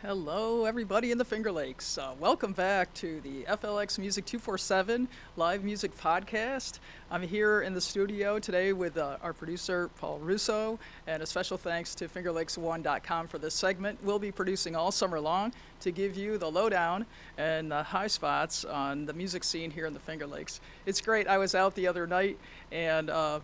Hello, everybody in the Finger Lakes. Welcome back to the FLX Music 247 live music podcast. I'm here in the studio today with our producer, Paul Russo, and a special thanks to FingerLakes1.com for this segment. We'll be producing all summer long to give you the lowdown and the high spots on the music scene here in the Finger Lakes. It's great. I was out the other night, and a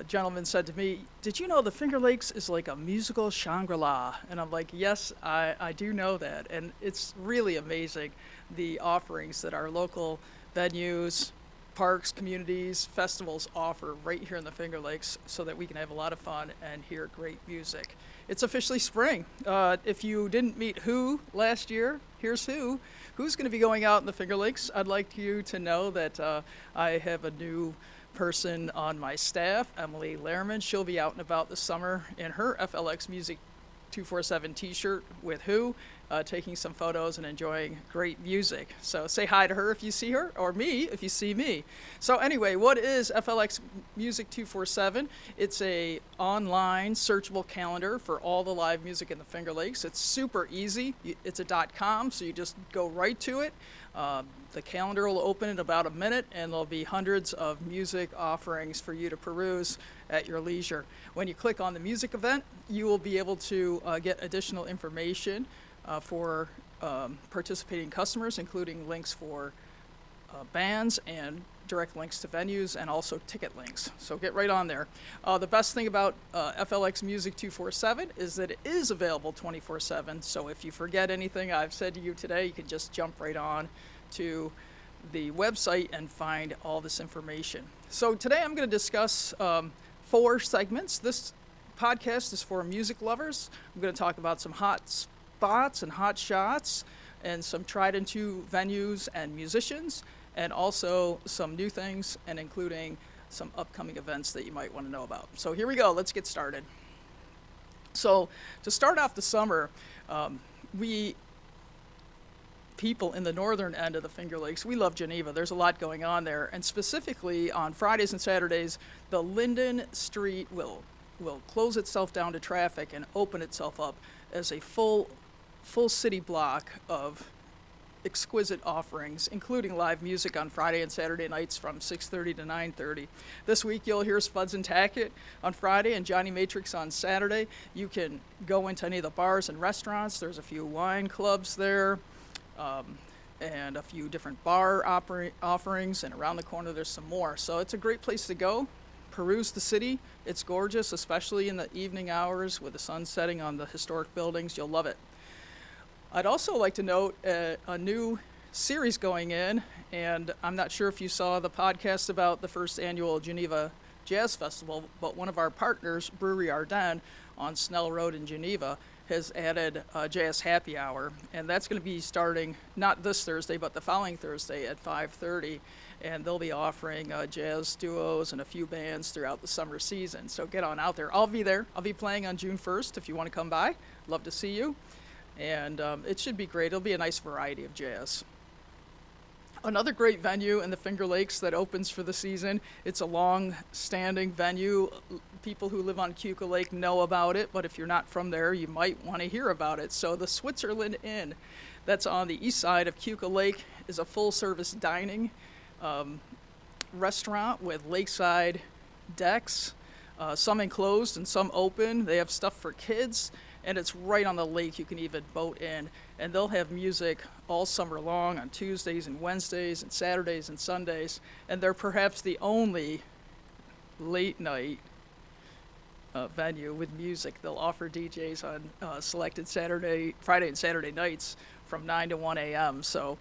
gentleman said to me, "Did you know the Finger Lakes is like a musical Shangri-La?" And I'm like, yes, I do know that. And it's really amazing the offerings that our local venues, parks, communities, festivals offer right here in the Finger Lakes so that we can have a lot of fun and hear great music. It's officially spring. If you didn't meet Who last year, here's Who. Who's going to be going out in the Finger Lakes? I'd like you to know that I have a new person on my staff, Emily Lehrman. She'll be out and about this summer in her FLX Music 247 t-shirt with Who, taking some photos and enjoying great music. So say hi to her if you see her, or me if you see me. So anyway, what is FLX Music 247? It's a online searchable calendar for all the live music in the Finger Lakes. It's super easy. It's a .com, so you just go right to it. The calendar will open in about a minute, and there'll be hundreds of music offerings for you to peruse at your leisure. When you click on the music event, you will be able to get additional information for participating customers, including links for bands and direct links to venues and also ticket links. So get right on there. The best thing about FLX Music 247 is that it is available 24/7. So if you forget anything I've said to you today, you can just jump right on to the website and find all this information. So today I'm going to discuss 4 segments. This podcast is for music lovers. I'm going to talk about some hot spots and hot shots and some tried and true venues and musicians, and also some new things, and including some upcoming events that you might want to know about. So here we go. Let's get started. So to start off the summer, we people in the northern end of the Finger Lakes, we love Geneva. There's a lot going on there, and specifically on Fridays and Saturdays, the Linden Street will close itself down to traffic and open itself up as a full city block of exquisite offerings, including live music on Friday and Saturday nights from 6:30 to 9:30. This week you'll hear Spuds and Tackett on Friday and Johnny Matrix on Saturday. You can go into any of the bars and restaurants. There's a few wine clubs there, and a few different bar offerings, and around the corner there's some more. So it's a great place to go. Peruse the city. It's gorgeous, especially in the evening hours with the sun setting on the historic buildings. You'll love it. I'd also like to note a new series going in, and I'm not sure if you saw the podcast about the first annual Geneva Jazz Festival, but one of our partners, Brewery Ardennes on Snell Road in Geneva, has added a jazz happy hour, and that's going to be starting not this Thursday, but the following Thursday at 5:30, and they'll be offering jazz duos and a few bands throughout the summer season. So get on out there. I'll be there. I'll be playing on June 1st if you want to come by. Love to see you. And it should be great. It'll be a nice variety of jazz. Another great venue in the Finger Lakes that opens for the season. It's a long-standing venue. People who live on Keuka Lake know about it, but if you're not from there, you might want to hear about it. So the Switzerland Inn, that's on the east side of Keuka Lake, is a full-service dining restaurant with lakeside decks, some enclosed and some open. They have stuff for kids, and it's right on the lake. You can even boat in, and they'll have music all summer long on Tuesdays and Wednesdays and Saturdays and Sundays, and they're perhaps the only late night venue with music. They'll offer DJs on selected Friday and Saturday nights from 9 to 1 a.m. So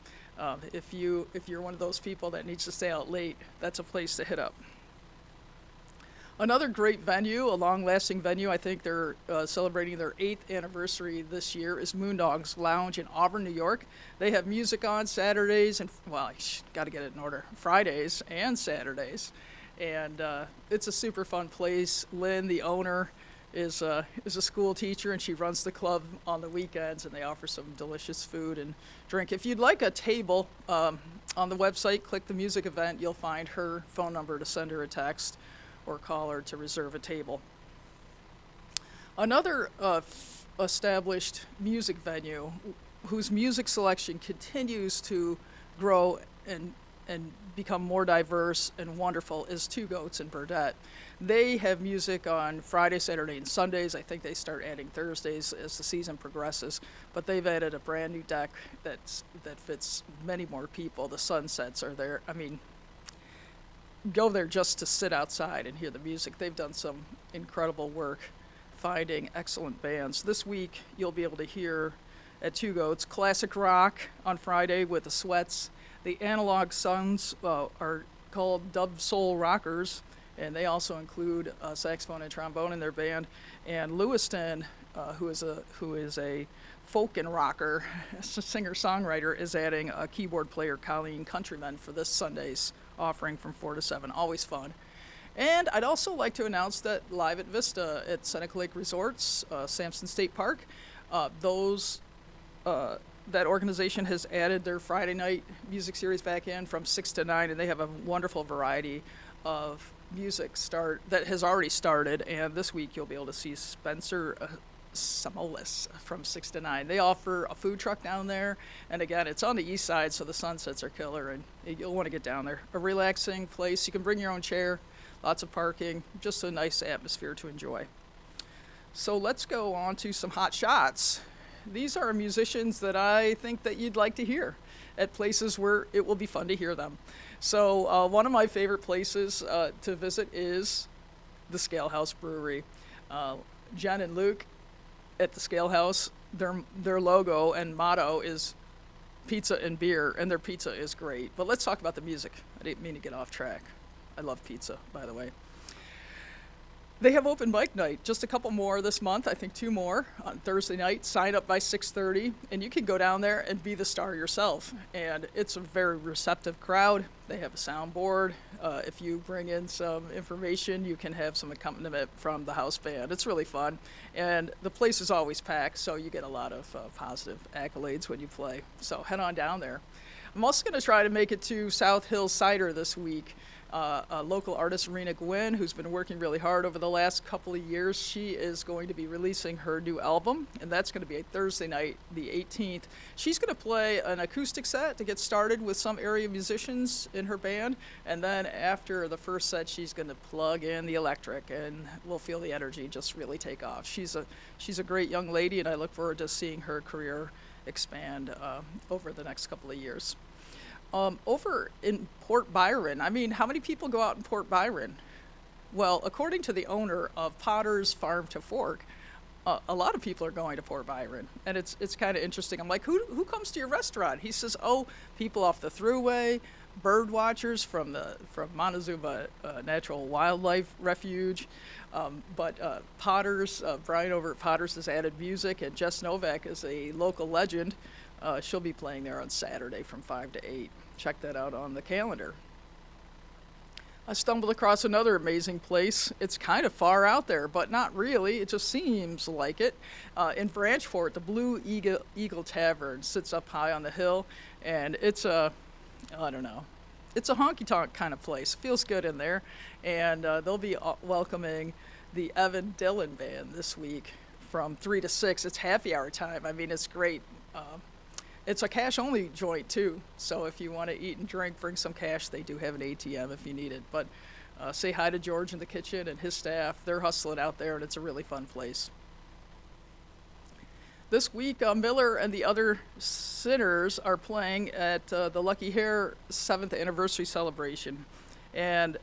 if you're one of those people that needs to stay out late, that's a place to hit up. Another great venue, a long-lasting venue, I think they're celebrating their 8th anniversary this year, is Moondog's Lounge in Auburn, New York. They have music on Saturdays and, well, got to get it in order, Fridays and Saturdays. And it's a super fun place. Lynn, the owner, is a school teacher, and she runs the club on the weekends, and they offer some delicious food and drink. If you'd like a table, on the website, click the music event. You'll find her phone number to send her a text or call her to reserve a table. Another established music venue whose music selection continues to grow and become more diverse and wonderful is Two Goats in Burdett. They have music on Friday, Saturday, and Sundays. I think they start adding Thursdays as the season progresses, but they've added a brand new deck that fits many more people. The sunsets are there. I mean, go there just to sit outside and hear the music. They've done some incredible work finding excellent bands. This week, you'll be able to hear at Two Goats classic rock on Friday with the Sweats. The Analog Sons are called Dub Soul Rockers, and they also include saxophone and trombone in their band. And Lewiston, who is a folk and rocker, singer-songwriter, is adding a keyboard player, Colleen Countryman, for this Sunday's offering from 4 to 7. Always fun. And I'd also like to announce that Live at Vista at Seneca Lake Resorts, Sampson State Park, that organization has added their Friday night music series back in from 6 to 9, and they have a wonderful variety of music that has already started. And this week you'll be able to see Spencer Samolis from 6 to 9. They offer a food truck down there, and again, it's on the east side, so the sunsets are killer, and you'll want to get down there. A relaxing place. You can bring your own chair, lots of parking, just a nice atmosphere to enjoy. So let's go on to some hot shots. These are musicians that I think that you'd like to hear at places where it will be fun to hear them. So one of my favorite places to visit is the Scale House Brewery. Jen and Luke at the Scale House, their logo and motto is pizza and beer, and their pizza is great. But let's talk about the music. I didn't mean to get off track. I love pizza, by the way. They have open mic night, just a couple more this month, I think 2 more on Thursday night. Sign up by 6:30, and you can go down there and be the star yourself. And it's a very receptive crowd. They have a soundboard. If you bring in some information, you can have some accompaniment from the house band. It's really fun. And the place is always packed, so you get a lot of positive accolades when you play. So head on down there. I'm also going to try to make it to South Hill Cider this week. A local artist, Rena Guinn, who's been working really hard over the last couple of years. She is going to be releasing her new album, and that's going to be a Thursday night, the 18th. She's going to play an acoustic set to get started with some area musicians in her band, and then after the first set, she's going to plug in the electric, and we'll feel the energy just really take off. She's a great young lady, and I look forward to seeing her career expand over the next couple of years. Over in Port Byron, I mean, how many people go out in Port Byron? Well, according to the owner of Potter's Farm to Fork, a lot of people are going to Port Byron, and it's kind of interesting. I'm like, who comes to your restaurant? He says, people off the thruway, bird watchers from Montezuma Natural Wildlife Refuge. But Potter's, Brian over at Potter's has added music, and Jess Novak is a local legend. She'll be playing there on Saturday from 5 to 8. Check that out on the calendar. I stumbled across another amazing place. It's kind of far out there, but not really. It just seems like it. In Branchfort, the Blue Eagle Tavern sits up high on the hill, and it's a honky-tonk kind of place. Feels good in there, and they'll be welcoming the Evan Dillon Band this week from 3 to 6. It's happy hour time. I mean, it's great. It's a cash-only joint, too, so if you want to eat and drink, bring some cash. They do have an ATM if you need it. But say hi to George in the kitchen and his staff. They're hustling out there, and it's a really fun place. This week, Miller and the Other Sinners are playing at the Lucky Hare 7th anniversary celebration. And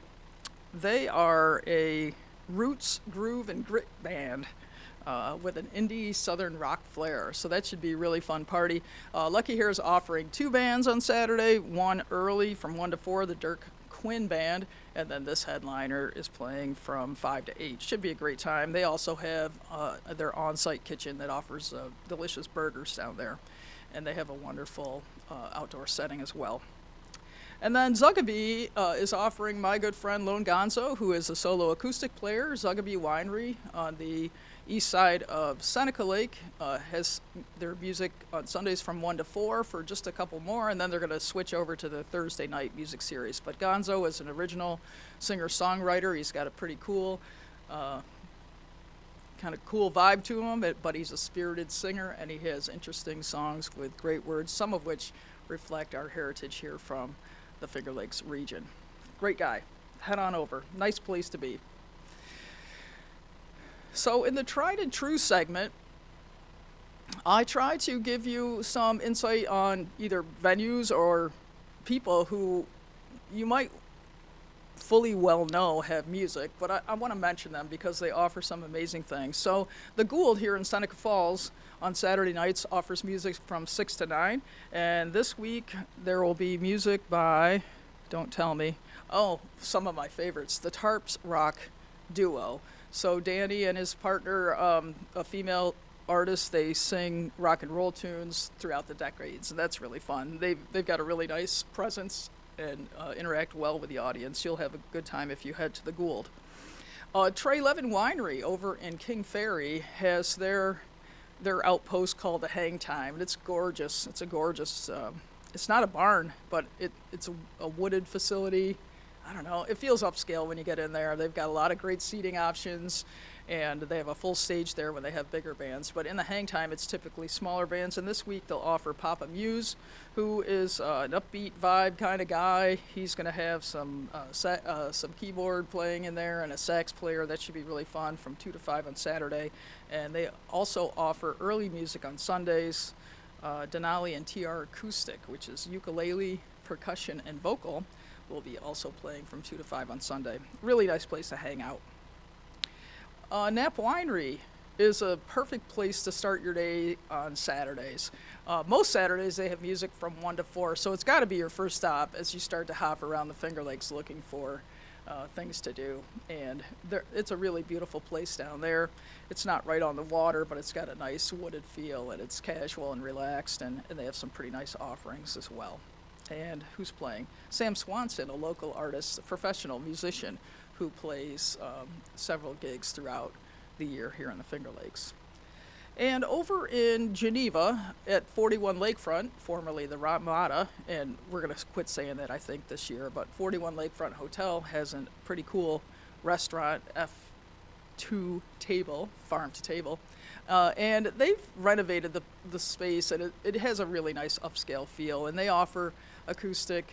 they are a roots, groove, and grit band. With an indie southern rock flair. So that should be a really fun party. Lucky Hare is offering 2 bands on Saturday, one early from 1 to 4, the Dirk Quinn Band, and then this headliner is playing from 5 to 8. Should be a great time. They also have their on-site kitchen that offers delicious burgers down there, and they have a wonderful outdoor setting as well. And then Zugabee is offering my good friend Lone Gonzo, who is a solo acoustic player. Zugabee Winery on the east side of Seneca Lake has their music on Sundays from 1 to 4 for just a couple more, and then they're going to switch over to the Thursday night music series. But Gonzo is an original singer-songwriter. He's got a pretty cool kind of cool vibe to him, but he's a spirited singer, and he has interesting songs with great words, some of which reflect our heritage here from the Finger Lakes region. Great guy. Head on over. Nice place to be. So in the Tried and True segment, I try to give you some insight on either venues or people who you might fully well know have music, but I want to mention them because they offer some amazing things. So the Gould here in Seneca Falls on Saturday nights offers music from 6 to 9, and this week there will be music by, don't tell me, some of my favorites, the Tarps Rock Duo. So Danny and his partner, a female artist, they sing rock and roll tunes throughout the decades, and that's really fun. They've got a really nice presence and interact well with the audience. You'll have a good time if you head to the Gould. Trey Levin Winery over in King Ferry has their outpost called the Hang Time, and it's gorgeous. It's a gorgeous, it's not a barn, but it's a wooded facility. I don't know, it feels upscale when you get in there. They've got a lot of great seating options, and they have a full stage there when they have bigger bands. But in the Hang Time, it's typically smaller bands, and this week they'll offer Papa Muse, who is an upbeat vibe kind of guy. He's going to have some keyboard playing in there and a sax player. That should be really fun from 2 to 5 on Saturday. And they also offer early music on Sundays, Denali and TR Acoustic, which is ukulele, percussion, and vocal, will be also playing from 2 to 5 on Sunday. Really nice place to hang out. Knapp Winery is a perfect place to start your day on Saturdays. Most Saturdays they have music from 1 to 4, so it's got to be your first stop as you start to hop around the Finger Lakes looking for things to do. And it's a really beautiful place down there. It's not right on the water, but it's got a nice wooded feel, and it's casual and relaxed, and they have some pretty nice offerings as well. And who's playing? Sam Swanson, a local artist, a professional musician who plays several gigs throughout the year here in the Finger Lakes. And over in Geneva at 41 Lakefront, formerly the Ramada, and we're going to quit saying that I think this year, but 41 Lakefront Hotel has a pretty cool restaurant, F2 Table, Farm to Table, and they've renovated the space, and it has a really nice upscale feel, and they offer acoustic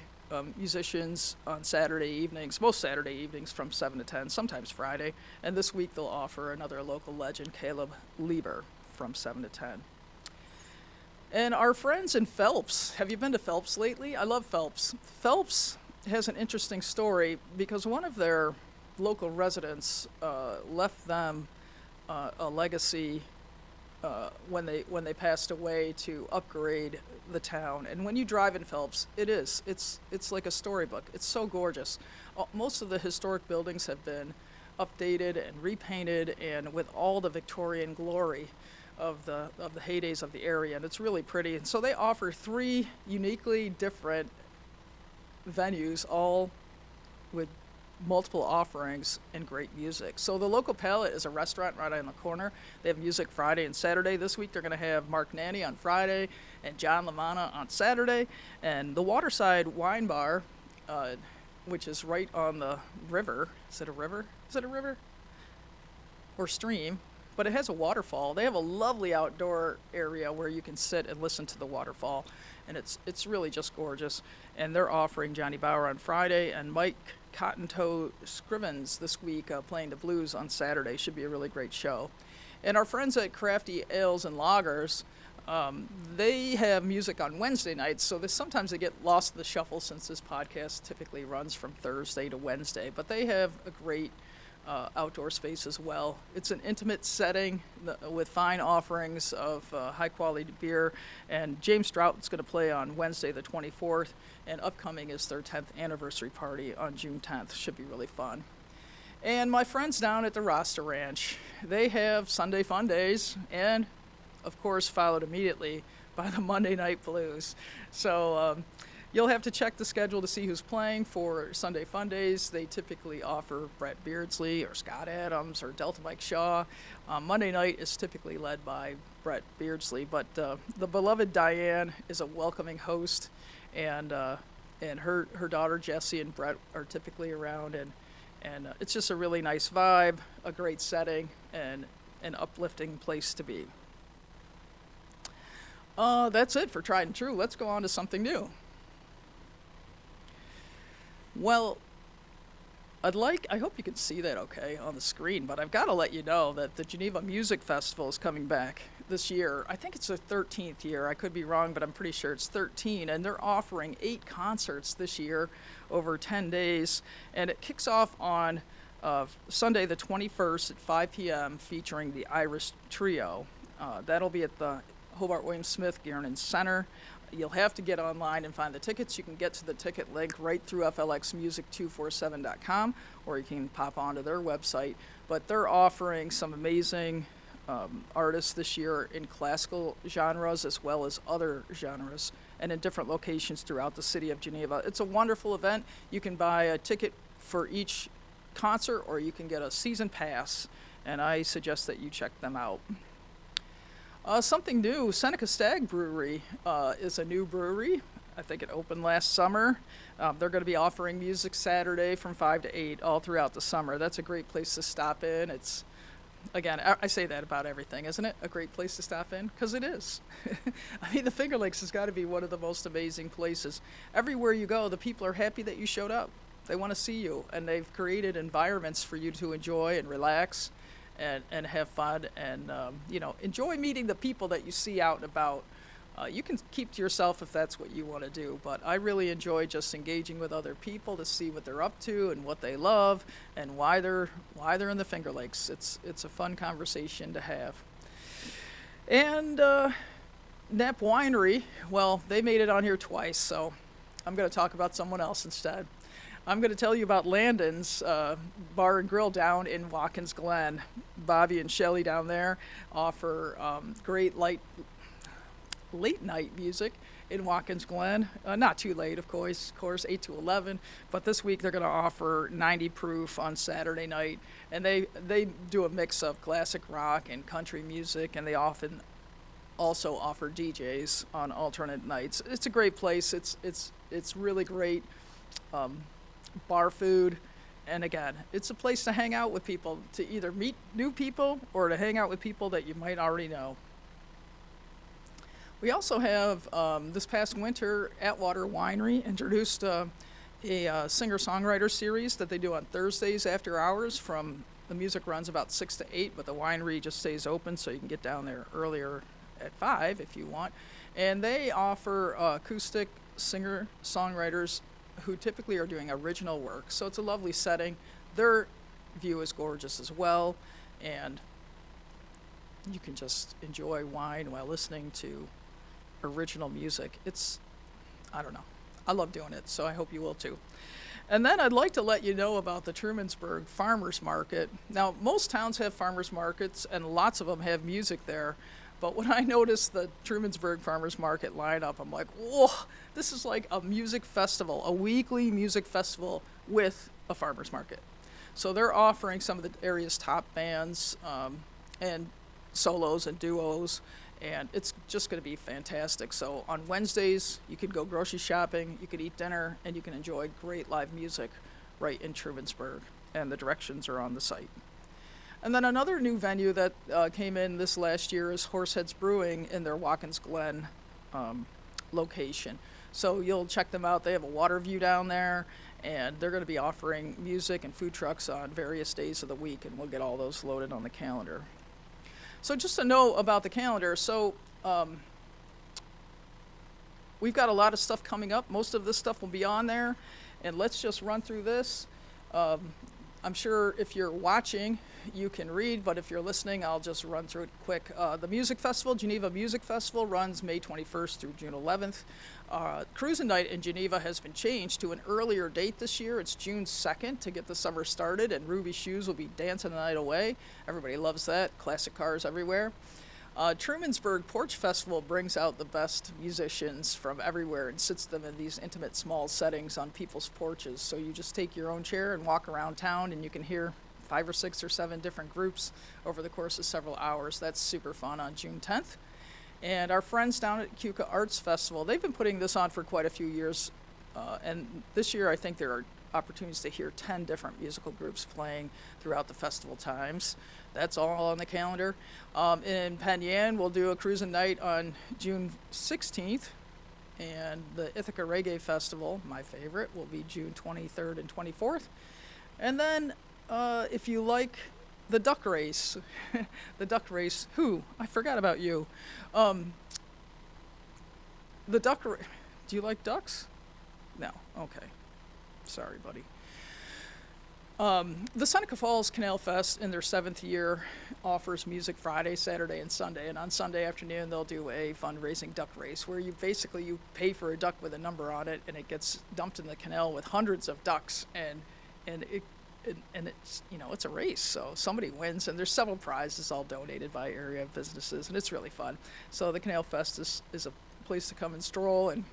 musicians on Saturday evenings, most Saturday evenings from 7 to 10, sometimes Friday, and this week they'll offer another local legend, Caleb Lieber, from 7 to 10. And our friends in Phelps, have you been to Phelps lately? I love Phelps. Phelps has an interesting story because one of their local residents left them a legacy when they passed away to upgrade the town. And when you drive in Phelps, it's like a storybook. It's so gorgeous. Most of the historic buildings have been updated and repainted, and with all the Victorian glory of the heydays of the area, and it's really pretty. And so they offer 3 uniquely different venues, all with multiple offerings and great music. So the Local Palette is a restaurant right on the corner. They have music Friday and Saturday. This week they're going to have Mark Nanny on Friday and John LaManna on Saturday. And the Waterside Wine Bar, which is right on the river. Is it a river? Is it a river? Or stream? But it has a waterfall. They have a lovely outdoor area where you can sit and listen to the waterfall, and it's really just gorgeous. And they're offering Johnny Bauer on Friday and Mike Cotton Toe Scrivens this week playing the blues on Saturday. Should be a really great show. And our friends at Crafty Ales and Lagers, they have music on Wednesday nights, so sometimes they get lost in the shuffle since this podcast typically runs from Thursday to Wednesday. But they have a great outdoor space as well. It's an intimate setting with fine offerings of high-quality beer, and James Strout's going to play on Wednesday the 24th, and upcoming is their 10th anniversary party on June 10th. Should be really fun. And my friends down at the Rasta Ranch, they have Sunday Fun Days, and of course followed immediately by the Monday Night Blues. So you'll have to check the schedule to see who's playing for Sunday Fun Days. They typically offer Brett Beardsley or Scott Adams or Delta Mike Shaw. Monday night is typically led by Brett Beardsley, but the beloved Diane is a welcoming host, and her daughter Jessie and Brett are typically around, and it's just a really nice vibe, a great setting, and an uplifting place to be. That's it for Tried and True. Let's go on to something new. Well, I hope you can see that okay on the screen, but I've got to let you know that the Geneva Music Festival is coming back this year. I think it's their 13th year. I could be wrong, but I'm pretty sure it's 13. And they're offering 8 concerts this year over 10 days. And it kicks off on Sunday the 21st at 5 p.m. featuring the Irish Trio. That'll be at the Hobart William Smith Guerin Center. You'll have to get online and find the tickets. You can get to the ticket link right through flxmusic247.com, or you can pop onto their website. But they're offering some amazing artists this year in classical genres as well as other genres, and in different locations throughout the city of Geneva. It's a wonderful event. You can buy a ticket for each concert, or you can get a season pass, and I suggest that you check them out. Something new, Seneca Stag Brewery is a new brewery. I think it opened last summer. They're going to be offering music Saturday from 5 to 8 all throughout the summer. That's a great place to stop in. It's, again, I say that about everything, isn't it? A great place to stop in? Because it is. I mean, the Finger Lakes has got to be one of the most amazing places. Everywhere you go, the people are happy that you showed up. They want to see you, and they've created environments for you to enjoy and relax and have fun, and enjoy meeting the people that you see out and about. You can keep to yourself if that's what you want to do, but I really enjoy just engaging with other people to see what they're up to and what they love and why they're in the Finger Lakes. It's a fun conversation to have. And Knapp Winery, well, they made it on here twice, so I'm going to talk about someone else instead. I'm going to tell you about Linden's Bar and Grill down in Watkins Glen. Bobby and Shelley down there offer great late night music in Watkins Glen. Not too late, of course, 8 to 11. But this week they're going to offer 90 proof on Saturday night. And they do a mix of classic rock and country music, and they often also offer DJs on alternate nights. It's a great place. It's really great. Bar food, and again, it's a place to hang out with people, to either meet new people or to hang out with people that you might already know. We also have this past winter, Atwater Winery introduced a singer-songwriter series that they do on Thursdays after hours. The music runs about 6 to 8, but the winery just stays open, so you can get down there earlier at 5 if you want. And they offer acoustic singer-songwriters who typically are doing original work. So it's a lovely setting. Their view is gorgeous as well, and you can just enjoy wine while listening to original music. I don't know. I love doing it, so I hope you will too. And then I'd like to let you know about the Trumansburg Farmers Market. Now, most towns have farmers markets, and lots of them have music there. But when I noticed the Trumansburg Farmers Market lineup, I'm like, whoa, this is like a music festival, a weekly music festival with a farmers market. So they're offering some of the area's top bands and solos and duos, and it's just going to be fantastic. So on Wednesdays, you could go grocery shopping, you could eat dinner, and you can enjoy great live music right in Trumansburg, and the directions are on the site. And then another new venue that came in this last year is Horseheads Brewing in their Watkins Glen location. So you'll check them out. They have a water view down there, and they're going to be offering music and food trucks on various days of the week, and we'll get all those loaded on the calendar. So just to know about the calendar, so we've got a lot of stuff coming up. Most of this stuff will be on there, and let's just run through this. I'm sure if you're watching, you can read, but if you're listening, I'll just run through it quick. The Music Festival, Geneva Music Festival, runs May 21st through June 11th. Cruising Night in Geneva has been changed to an earlier date this year. It's June 2nd to get the summer started, and Ruby Shoes will be dancing the night away. Everybody loves that. Classic cars everywhere. Trumansburg Porch Festival brings out the best musicians from everywhere and sits them in these intimate small settings on people's porches. So you just take your own chair and walk around town, and you can hear 5 or 6 or 7 different groups over the course of several hours. That's super fun on June 10th. And our friends down at Keuka Arts Festival, they've been putting this on for quite a few years. And this year I think they're opportunities to hear 10 different musical groups playing throughout the festival times. That's all on the calendar. In Penn we'll do a cruising night on June 16th, and the Ithaca Reggae Festival, my favorite, will be June 23rd and 24th. And then if you like the duck race, the duck race, I forgot about you. The duck race, do you like ducks? No, okay. Sorry, buddy. The Seneca Falls Canal Fest in their 7th year offers music Friday, Saturday, and Sunday. And on Sunday afternoon, they'll do a fundraising duck race where you pay for a duck with a number on it, and it gets dumped in the canal with hundreds of ducks, and it's, it's a race. So somebody wins, and there's several prizes all donated by area businesses, and it's really fun. So the Canal Fest is a place to come and stroll, and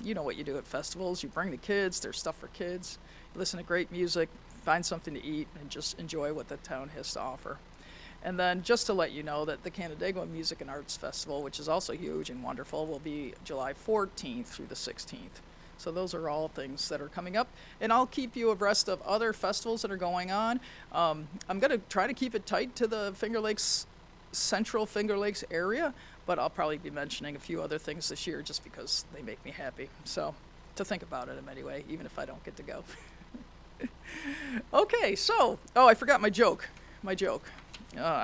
you know what you do at festivals. You bring the kids, there's stuff for kids, you listen to great music, find something to eat, and just enjoy what the town has to offer. And then just to let you know that the Canandaigua Music and Arts Festival, which is also huge and wonderful, will be July 14th through the 16th. So those are all things that are coming up. And I'll keep you abreast of other festivals that are going on. I'm going to try to keep it tight to the Finger Lakes, Central Finger Lakes area, but I'll probably be mentioning a few other things this year just because they make me happy. So to think about it anyway, even if I don't get to go. Okay, so, I forgot my joke. I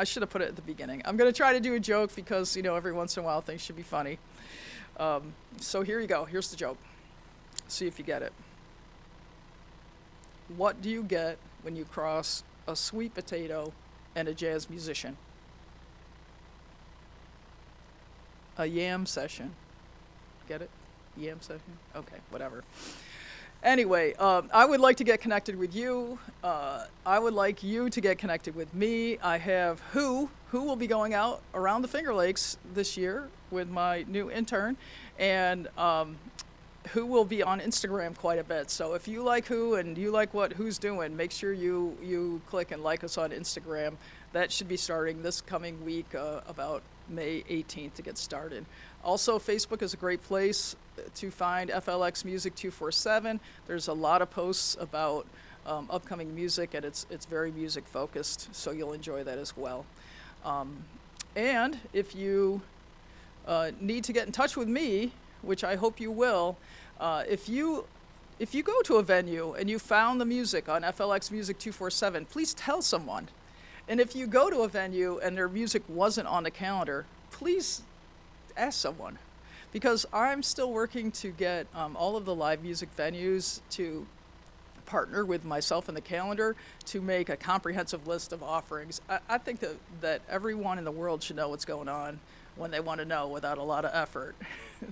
should have put it at the beginning. I'm going to try to do a joke because, every once in a while things should be funny. So here you go. Here's the joke. See if you get it. What do you get when you cross a sweet potato and a jazz musician? A yam session. Get it? Yam session? Okay, whatever. Anyway, I would like to get connected with you. I would like you to get connected with me. I have who will be going out around the Finger Lakes this year with my new intern, and who will be on Instagram quite a bit. So if you like who and you like what who's doing, make sure you click and like us on Instagram. That should be starting this coming week, about May 18th to get started. Also, Facebook is a great place to find FLX Music 247. There's a lot of posts about upcoming music, and it's very music focused, so you'll enjoy that as well. And if you need to get in touch with me, which I hope you will, if you go to a venue and you found the music on FLX Music 247, please tell someone. And if you go to a venue and their music wasn't on the calendar, please ask someone. Because I'm still working to get all of the live music venues to partner with myself in the calendar to make a comprehensive list of offerings. I think that everyone in the world should know what's going on when they want to know without a lot of effort.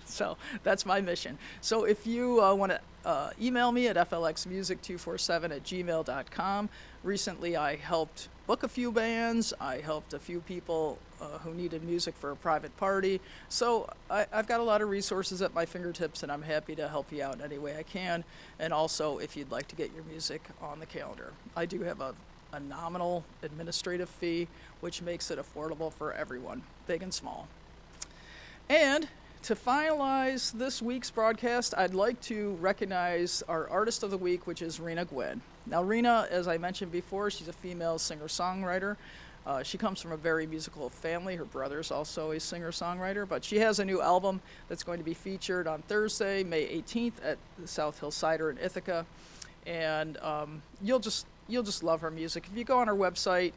So that's my mission. So if you want to email me at flxmusic247@gmail.com. Recently I helped book a few bands. I helped a few people who needed music for a private party. So I've got a lot of resources at my fingertips, and I'm happy to help you out in any way I can. And also, if you'd like to get your music on the calendar, I do have a nominal administrative fee, which makes it affordable for everyone, big and small. And to finalize this week's broadcast, I'd like to recognize our Artist of the Week, which is Rena Guinn. Now, Rena, as I mentioned before, she's a female singer-songwriter. She comes from a very musical family. Her brother's also a singer-songwriter, but she has a new album that's going to be featured on Thursday, May 18th at the South Hill Cider in Ithaca. And you'll just love her music. If you go on her website,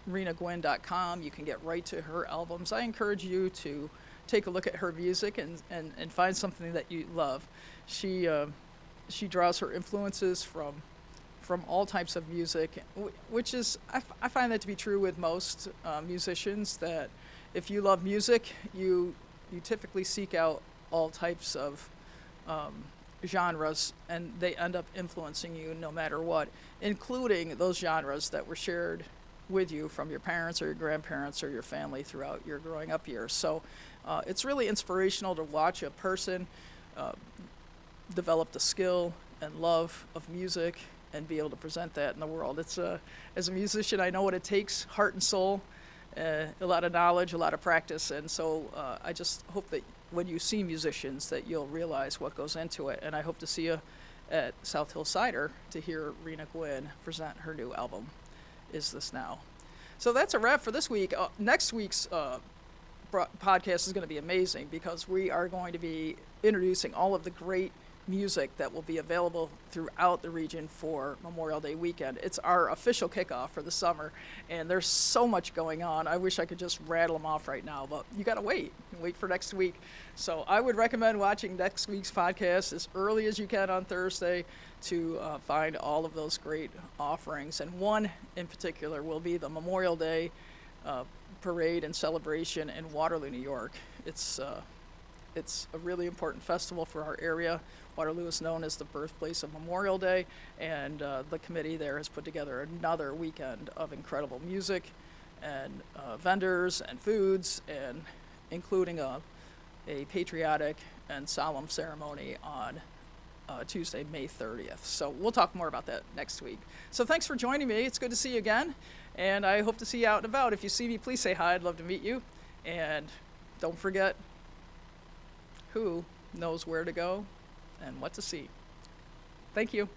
renaguinn.com, you can get right to her albums. I encourage you to take a look at her music and find something that you love. She draws her influences from all types of music, which is, I find that to be true with most musicians, that if you love music, you typically seek out all types of genres, and they end up influencing you no matter what, including those genres that were shared with you from your parents or your grandparents or your family throughout your growing up years. So it's really inspirational to watch a person develop the skill and love of music and be able to present that in the world. It's as a musician, I know what it takes, heart and soul, a lot of knowledge, a lot of practice, and so I just hope that when you see musicians that you'll realize what goes into it, and I hope to see you at South Hill Cider to hear Rena Guinn present her new album, Is This Now? So that's a wrap for this week. Next week's podcast is going to be amazing because we are going to be introducing all of the great music that will be available throughout the region for Memorial Day weekend. It's our official kickoff for the summer, and there's so much going on. I wish I could just rattle them off right now, but you got to wait for next week. So I would recommend watching next week's podcast as early as you can on Thursday to find all of those great offerings. And one in particular will be the Memorial Day parade and celebration in Waterloo, New York. It's a really important festival for our area. Waterloo is known as the birthplace of Memorial Day, and the committee there has put together another weekend of incredible music and vendors and foods, and including a patriotic and solemn ceremony on Tuesday, May 30th. So we'll talk more about that next week. So thanks for joining me. It's good to see you again, and I hope to see you out and about. If you see me, please say hi. I'd love to meet you. And don't forget, who knows where to go and what to see. Thank you.